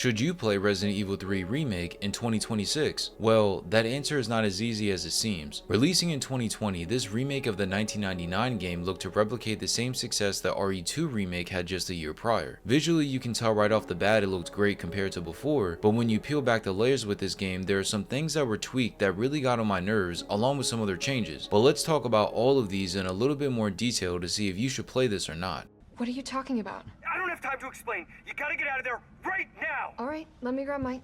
Should you play Resident Evil 3 Remake in 2026? Well, that answer is not as easy as it seems. Releasing in 2020, this remake of the 1999 game looked to replicate the same success that RE2 Remake had just a year prior. Visually, you can tell right off the bat it looked great compared to before, but when you peel back the layers with this game, there are some things that were tweaked that really got on my nerves, along with some other changes. But let's talk about all of these in a little bit more detail to see if you should play this or not. What are you talking about? I don't have time to explain. You gotta get out of there right now! Alright, let me grab my...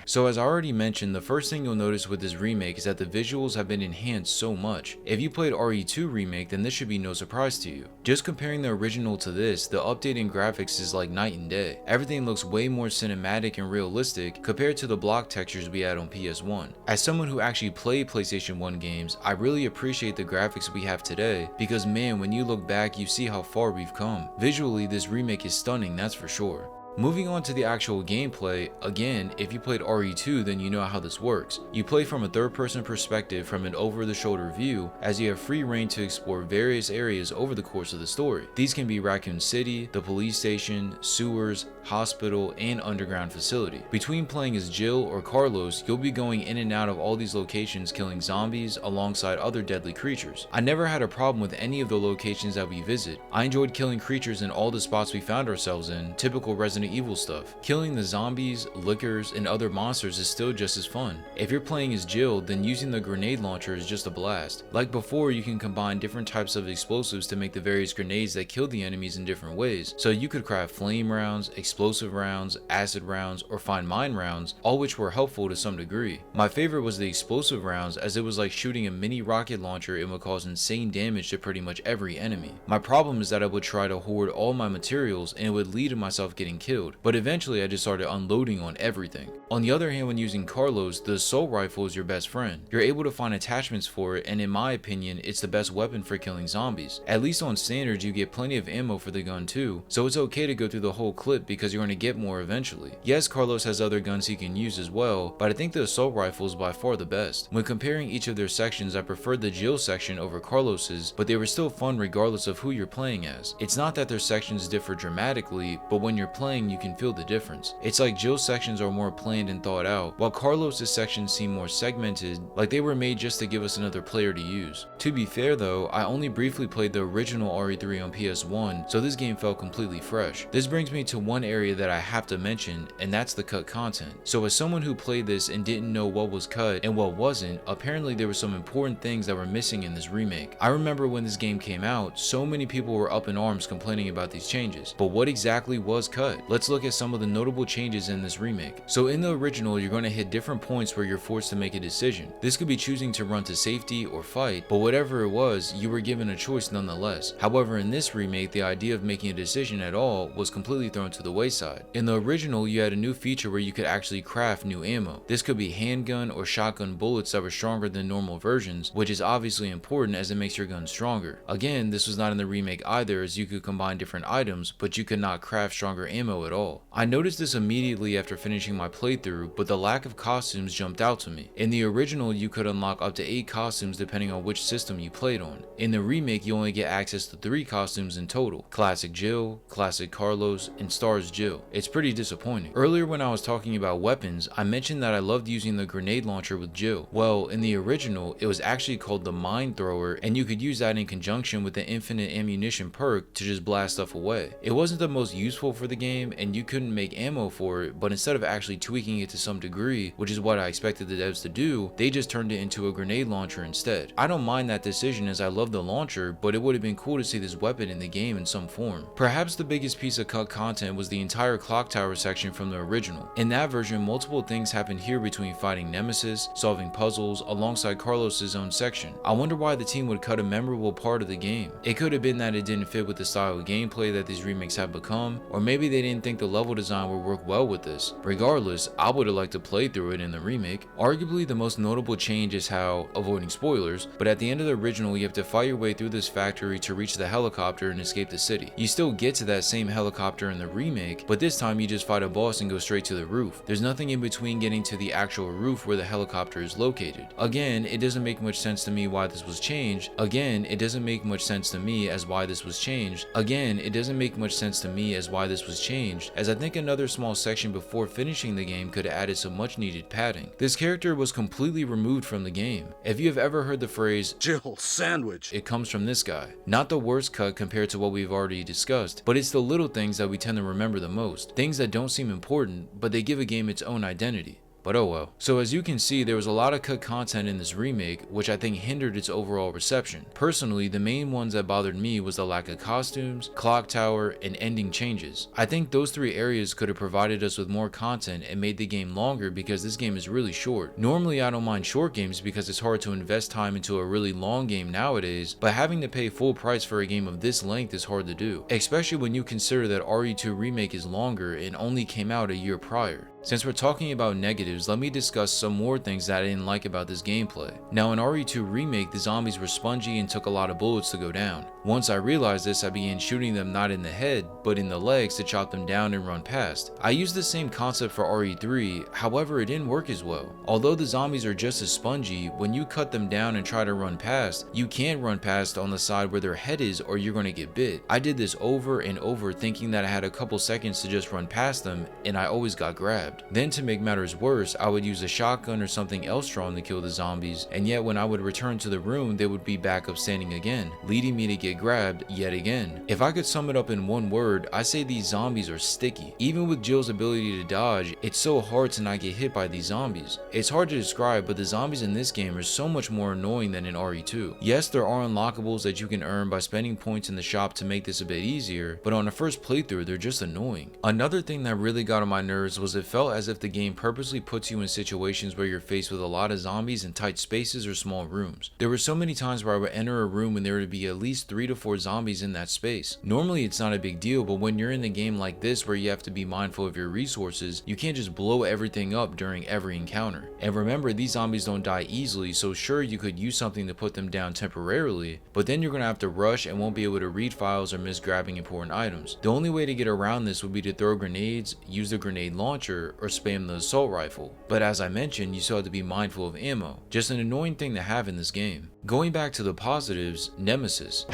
So as I already mentioned, the first thing you'll notice with this remake is that the visuals have been enhanced so much. If you played RE2 Remake, then this should be no surprise to you. Just comparing the original to this, the update in graphics is like night and day. Everything looks way more cinematic and realistic compared to the block textures we had on PS1. As someone who actually played PlayStation 1 games, I really appreciate the graphics we have today because man, when you look back, you see how far we've come. Visually, this remake is stunning, that's for sure. Moving on to the actual gameplay, again, if you played RE2 then you know how this works. You play from a third-person perspective from an over-the-shoulder view as you have free reign to explore various areas over the course of the story. These can be Raccoon City, the police station, sewers, hospital, and underground facility. Between playing as Jill or Carlos, you'll be going in and out of all these locations killing zombies alongside other deadly creatures. I never had a problem with any of the locations that we visit. I enjoyed killing creatures in all the spots we found ourselves in, typical Resident Evil stuff. Killing the zombies, lickers, and other monsters is still just as fun. If you're playing as Jill, then using the grenade launcher is just a blast. Like before, you can combine different types of explosives to make the various grenades that kill the enemies in different ways. So you could craft flame rounds, explosive rounds, acid rounds, or find mine rounds, all which were helpful to some degree. My favorite was the explosive rounds as it was like shooting a mini rocket launcher and would cause insane damage to pretty much every enemy. My problem is that I would try to hoard all my materials and it would lead to myself getting killed. But eventually I just started unloading on everything. On the other hand, when using Carlos, the assault rifle is your best friend. You're able to find attachments for it, and in my opinion, it's the best weapon for killing zombies. At least on standards, you get plenty of ammo for the gun too, so it's okay to go through the whole clip because you're going to get more eventually. Yes, Carlos has other guns he can use as well, but I think the assault rifle is by far the best. When comparing each of their sections, I preferred the Jill section over Carlos's, but they were still fun regardless of who you're playing as. It's not that their sections differ dramatically, but when you're playing, you can feel the difference. It's like Jill's sections are more planned and thought out, while Carlos's sections seem more segmented, like they were made just to give us another player to use. To be fair though, I only briefly played the original RE3 on PS1, so this game felt completely fresh. This brings me to one area that I have to mention, and that's the cut content. So as someone who played this and didn't know what was cut and what wasn't, apparently there were some important things that were missing in this remake. I remember when this game came out, so many people were up in arms complaining about these changes, but what exactly was cut? Let's look at some of the notable changes in this remake. So in the original, you're going to hit different points where you're forced to make a decision. This could be choosing to run to safety or fight, but whatever it was, you were given a choice nonetheless. However, in this remake, the idea of making a decision at all was completely thrown to the wayside. In the original, you had a new feature where you could actually craft new ammo. This could be handgun or shotgun bullets that were stronger than normal versions, which is obviously important as it makes your gun stronger. Again, this was not in the remake either, as you could combine different items, but you could not craft stronger ammo at all. I noticed this immediately after finishing my playthrough, but the lack of costumes jumped out to me. In the original, you could unlock up to 8 costumes depending on which system you played on. In the remake, you only get access to 3 costumes in total: Classic Jill, Classic Carlos, and Stars Jill. It's pretty disappointing. Earlier when I was talking about weapons, I mentioned that I loved using the grenade launcher with Jill. Well, in the original, it was actually called the Mine Thrower, and you could use that in conjunction with the infinite ammunition perk to just blast stuff away. It wasn't the most useful for the game, and you couldn't make ammo for it, but instead of actually tweaking it to some degree, which is what I expected the devs to do, they just turned it into a grenade launcher instead. I don't mind that decision as I love the launcher, but it would have been cool to see this weapon in the game in some form. Perhaps the biggest piece of cut content was the entire clock tower section from the original. In that version, multiple things happened here between fighting Nemesis, solving puzzles, alongside Carlos's own section. I wonder why the team would cut a memorable part of the game. It could have been that it didn't fit with the style of gameplay that these remakes have become, or maybe they didn't didn't think the level design would work well with this. Regardless, I would have liked to play through it in the remake. Arguably the most notable change is how, avoiding spoilers, but at the end of the original you have to fight your way through this factory to reach the helicopter and escape the city. You still get to that same helicopter in the remake, but this time you just fight a boss and go straight to the roof. There's nothing in between getting to the actual roof where the helicopter is located. Again, it doesn't make much sense to me why this was changed. Again, it doesn't make much sense to me as why this was changed. Again, it doesn't make much sense to me as why this was changed, as I think another small section before finishing the game could have added some much needed padding. This character was completely removed from the game. If you have ever heard the phrase Jill Sandwhich, it comes from this guy. Not the worst cut compared to what we've already discussed, but it's the little things that we tend to remember the most. Things that don't seem important, but they give a game its own identity. But oh well. So as you can see, there was a lot of cut content in this remake, which I think hindered its overall reception. Personally, the main ones that bothered me was the lack of costumes, clock tower, and ending changes. I think those three areas could have provided us with more content and made the game longer, because this game is really short. Normally I don't mind short games because it's hard to invest time into a really long game nowadays, but having to pay full price for a game of this length is hard to do, especially when you consider that RE2 Remake is longer and only came out a year prior. Since we're talking about negatives, let me discuss some more things that I didn't like about this gameplay. Now in RE2 Remake, the zombies were spongy and took a lot of bullets to go down. Once I realized this, I began shooting them not in the head, but in the legs to chop them down and run past. I used the same concept for RE3, however it didn't work as well. Although the zombies are just as spongy, when you cut them down and try to run past, you can't run past on the side where their head is or you're going to get bit. I did this over and over thinking that I had a couple seconds to just run past them, and I always got grabbed. Then to make matters worse, I would use a shotgun or something else strong to kill the zombies, and yet when I would return to the room, they would be back up standing again, leading me to get grabbed yet again. If I could sum it up in one word, I say these zombies are sticky. Even with Jill's ability to dodge, it's so hard to not get hit by these zombies. It's hard to describe, but the zombies in this game are so much more annoying than in RE2. Yes, there are unlockables that you can earn by spending points in the shop to make this a bit easier, but on a first playthrough, they're just annoying. Another thing that really got on my nerves was it felt as if the game purposely puts you in situations where you're faced with a lot of zombies in tight spaces or small rooms. There were so many times where I would enter a room and there would be at least 3 to 4 zombies in that space. Normally it's not a big deal, but when you're in a game like this where you have to be mindful of your resources, you can't just blow everything up during every encounter. And remember, these zombies don't die easily, so sure, you could use something to put them down temporarily, but then you're gonna have to rush and won't be able to read files or miss grabbing important items. The only way to get around this would be to throw grenades, use the grenade launcher, or spam the assault rifle. But as I mentioned, you still have to be mindful of ammo. Just an annoying thing to have in this game. Going back to the positives, Nemesis.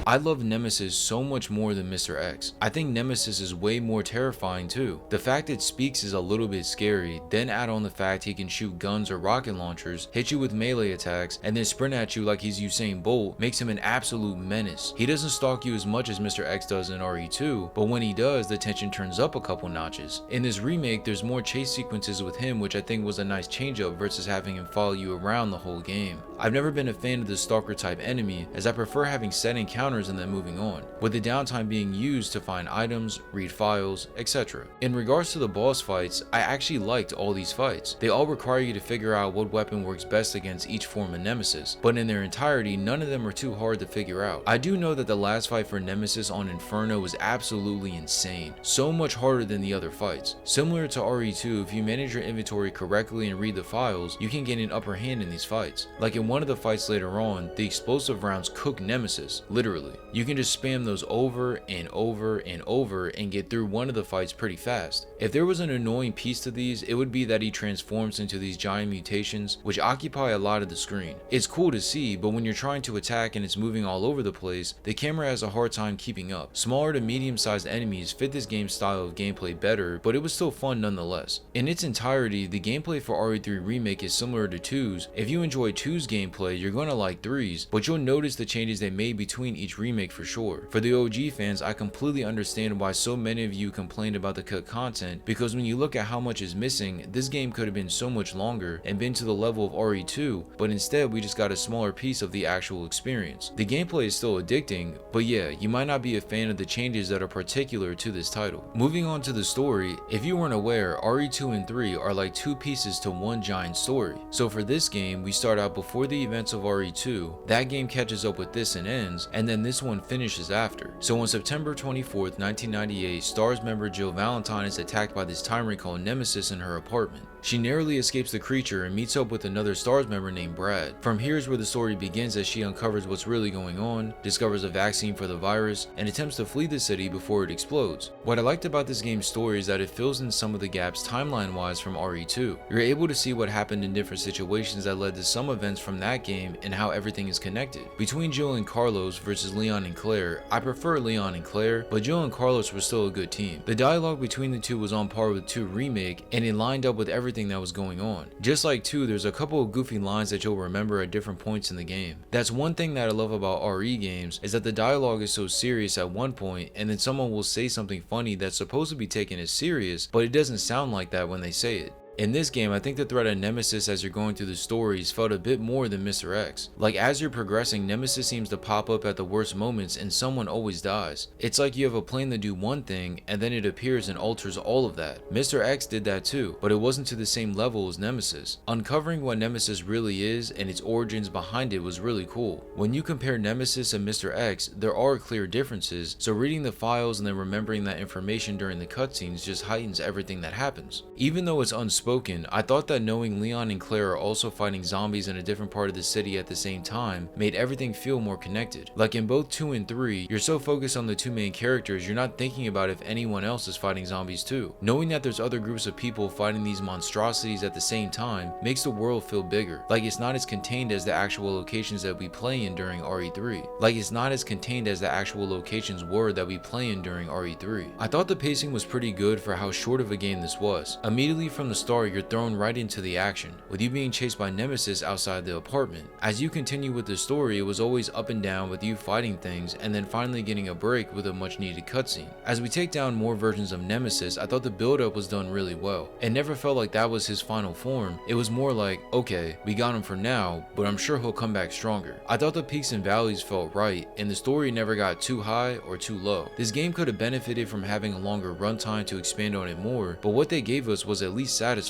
I love Nemesis so much more than Mr. X. I think Nemesis is way more terrifying too. The fact it speaks is a little bit scary, then add on the fact he can shoot guns or rocket launchers, hit you with melee attacks, and then sprint at you like he's Usain Bolt makes him an absolute menace. He doesn't stalk you as much as Mr. X does in RE2, but when he does, the tension turns up a couple notches. In this remake, there's more chase sequences with him, which I think was a nice change up versus having him follow you around the whole game. I've never been a fan of the stalker type enemy, as I prefer having set encounters and then moving on, with the downtime being used to find items, read files, etc. In regards to the boss fights, I actually liked all these fights. They all require you to figure out what weapon works best against each form of Nemesis, but in their entirety, none of them are too hard to figure out. I do know that the last fight for Nemesis on Inferno was absolutely insane, so much harder than the other fights. Similar to RE2, if you manage your inventory correctly and read the files, you can gain an upper hand in these fights. Like in one of the fights later on, the explosive rounds cook Nemesis, literally. You can just spam those over and over and over and get through one of the fights pretty fast. If there was an annoying piece to these, it would be that he transforms into these giant mutations, which occupy a lot of the screen. It's cool to see, but when you're trying to attack and it's moving all over the place, the camera has a hard time keeping up. Smaller to medium-sized enemies fit this game's style of gameplay better, but it was still fun nonetheless. In its entirety, the gameplay for RE3 Remake is similar to 2's. If you enjoy 2's gameplay, you're gonna like 3's, but you'll notice the changes they made between each remake for sure. For the OG fans, I completely understand why so many of you complained about the cut content, content, because when you look at how much is missing, this game could have been so much longer and been to the level of RE2, but instead we just got a smaller piece of the actual experience. The gameplay is still addicting, but yeah, you might not be a fan of the changes that are particular to this title. Moving on to the story, if you weren't aware, RE2 and 3 are like two pieces to one giant story. So for this game, we start out before the events of RE2, that game catches up with this and ends, and then this one finishes after. So on September 24th, 1998, STARS member Jill Valentine is attacked by this tyrant called Nemesis in her apartment. She narrowly escapes the creature and meets up with another STARS member named Brad. From here is where the story begins, as she uncovers what's really going on, discovers a vaccine for the virus, and attempts to flee the city before it explodes. What I liked about this game's story is that it fills in some of the gaps timeline-wise from RE2. You're able to see what happened in different situations that led to some events from that game and how everything is connected. Between Jill and Carlos versus Leon and Claire, I prefer Leon and Claire, but Jill and Carlos were still a good team. The dialogue between the two was on par with 2 Remake, and it lined up with everything that was going on. Just like 2, there's a couple of goofy lines that you'll remember at different points in the game. That's one thing that I love about RE games, is that the dialogue is so serious at one point, and then someone will say something funny that's supposed to be taken as serious, but it doesn't sound like that when they say it. In this game, I think the threat of Nemesis as you're going through the stories felt a bit more than Mr. X. Like, as you're progressing, Nemesis seems to pop up at the worst moments and someone always dies. It's like you have a plan to do one thing and then it appears and alters all of that. Mr. X did that too, but it wasn't to the same level as Nemesis. Uncovering what Nemesis really is and its origins behind it was really cool. When you compare Nemesis and Mr. X, there are clear differences, so reading the files and then remembering that information during the cutscenes just heightens everything that happens. Even though it's unspoken, I thought that knowing Leon and Claire are also fighting zombies in a different part of the city at the same time made everything feel more connected. Like in both 2 and 3, you're so focused on the 2 main characters, you're not thinking about if anyone else is fighting zombies too. Knowing that there's other groups of people fighting these monstrosities at the same time makes the world feel bigger. Like it's not as contained as the actual locations that we play in during RE3. Like it's not as contained as the actual locations were that we play in during RE3. I thought the pacing was pretty good for how short of a game this was. Immediately from the start, you're thrown right into the action, with you being chased by Nemesis outside the apartment. As you continue with the story, it was always up and down with you fighting things and then finally getting a break with a much needed cutscene. As we take down more versions of Nemesis, I thought the build up was done really well. It never felt like that was his final form. It was more like, okay, we got him for now, but I'm sure he'll come back stronger. I thought the peaks and valleys felt right, and the story never got too high or too low. This game could have benefited from having a longer runtime to expand on it more, but what they gave us was at least satisfying.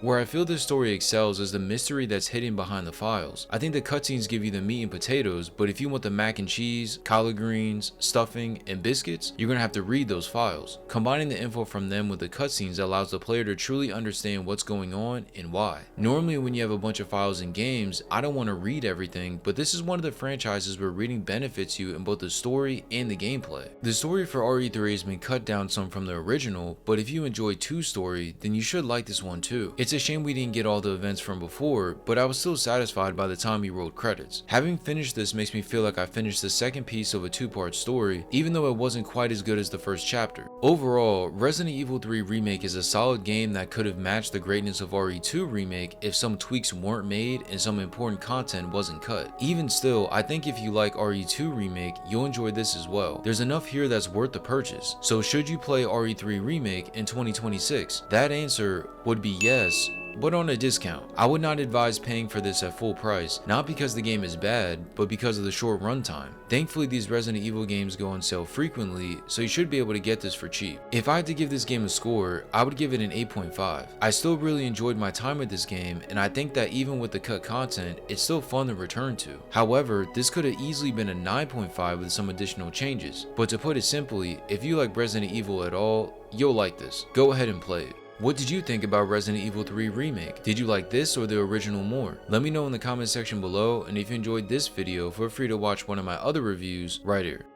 Where I feel this story excels is the mystery that's hidden behind the files. I think the cutscenes give you the meat and potatoes, but if you want the mac and cheese, collard greens, stuffing, and biscuits, you're gonna have to read those files. Combining the info from them with the cutscenes allows the player to truly understand what's going on and why. Normally when you have a bunch of files in games, I don't want to read everything, but this is one of the franchises where reading benefits you in both the story and the gameplay. The story for RE3 has been cut down some from the original, but if you enjoy 2's story, then you should like this one too. It's a shame we didn't get all the events from before, but I was still satisfied by the time we rolled credits. Having finished this makes me feel like I finished the second piece of a 2-part story, even though it wasn't quite as good as the first chapter. Overall, Resident Evil 3 Remake is a solid game that could have matched the greatness of RE2 Remake if some tweaks weren't made and some important content wasn't cut. Even still, I think if you like RE2 Remake, you'll enjoy this as well. There's enough here that's worth the purchase. So should you play RE3 Remake in 2026? That answer would be yes, but on a discount. I would not advise paying for this at full price, not because the game is bad, but because of the short runtime. Thankfully, these Resident Evil games go on sale frequently, so you should be able to get this for cheap. If I had to give this game a score, I would give it an 8.5. I still really enjoyed my time with this game, and I think that even with the cut content, it's still fun to return to. However, this could have easily been a 9.5 with some additional changes. But to put it simply, if you like Resident Evil at all, you'll like this. Go ahead and play it. What did you think about Resident Evil 3 Remake? Did you like this or the original more? Let me know in the comment section below, and if you enjoyed this video, feel free to watch one of my other reviews right here.